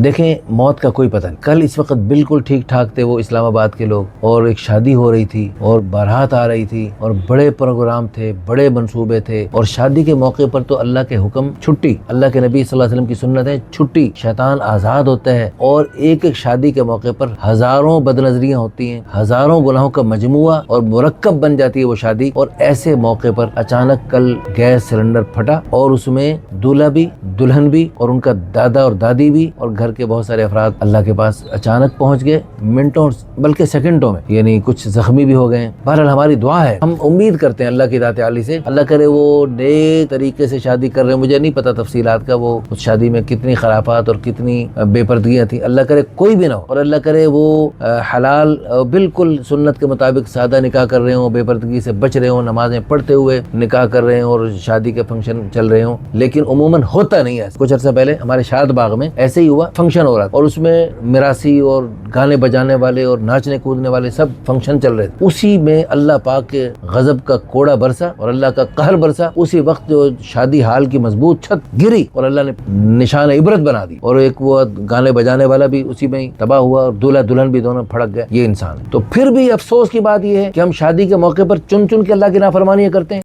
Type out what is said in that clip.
دیکھیں موت کا کوئی پتہ نہیں. کل اس وقت بالکل ٹھیک ٹھاک تھے وہ اسلام آباد کے لوگ، اور ایک شادی ہو رہی تھی اور بارات آ رہی تھی اور بڑے پروگرام تھے، بڑے منصوبے تھے، اور شادی کے موقع پر تو اللہ کے حکم چھٹی، اللہ کے نبی صلی اللہ علیہ وسلم کی سنت ہے چھٹی، شیطان آزاد ہوتا ہے، اور ایک ایک شادی کے موقع پر ہزاروں بدنظریاں ہوتی ہیں، ہزاروں گناہوں کا مجموعہ اور مرکب بن جاتی ہے وہ شادی. اور ایسے موقع پر اچانک کل گیس سلنڈر پھٹا، اور اس میں دولہا بھی، دلہن بھی، اور ان کا دادا اور دادی بھی، اور گھر کے بہت سارے افراد اللہ کے پاس اچانک پہنچ گئے، منٹوں بلکہ سیکنڈوں میں، یعنی کچھ زخمی بھی ہو گئے. بہرحال ہماری دعا ہے، ہم امید کرتے ہیں اللہ کی ذات عالی سے، اللہ کرے وہ نیک طریقے سے شادی کر رہے ہیں. مجھے نہیں پتا تفصیلات کا، وہ اس شادی میں کتنی خرافات اور کتنی بے پردگیاں تھیں، اللہ کرے کوئی بھی نہ ہو، اور اللہ کرے وہ حلال بالکل سنت کے مطابق سادہ نکاح کر رہے ہوں، بے پردگی سے بچ رہے ہوں، نمازیں پڑھتے ہوئے نکاح کر رہے ہوں اور شادی کے فنکشن چل رہے ہوں. لیکن عموماً ہوتا نہیں ہے. کچھ عرصہ پہلے ہمارے شاد باغ میں ایسے ہی ہوا، فنکشن ہو رہا تھا، اور اس میں میراثی اور گانے بجانے والے اور ناچنے کودنے والے سب فنکشن چل رہے تھے. اسی میں اللہ پاک کے غضب کا کوڑا برسا اور اللہ کا قہر برسا. اسی وقت جو شادی ہال کی مضبوط چھت گری اور اللہ نے نشان عبرت بنا دی، اور ایک وہ گانے بجانے والا بھی اسی میں ہی تباہ ہوا، اور دولہا دلہن بھی دونوں پھڑک گئے. یہ انسان ہے. تو پھر بھی افسوس کی بات یہ ہے کہ ہم شادی کے موقع پر چن چن کے اللہ کی نافرمانیاں کرتے ہیں.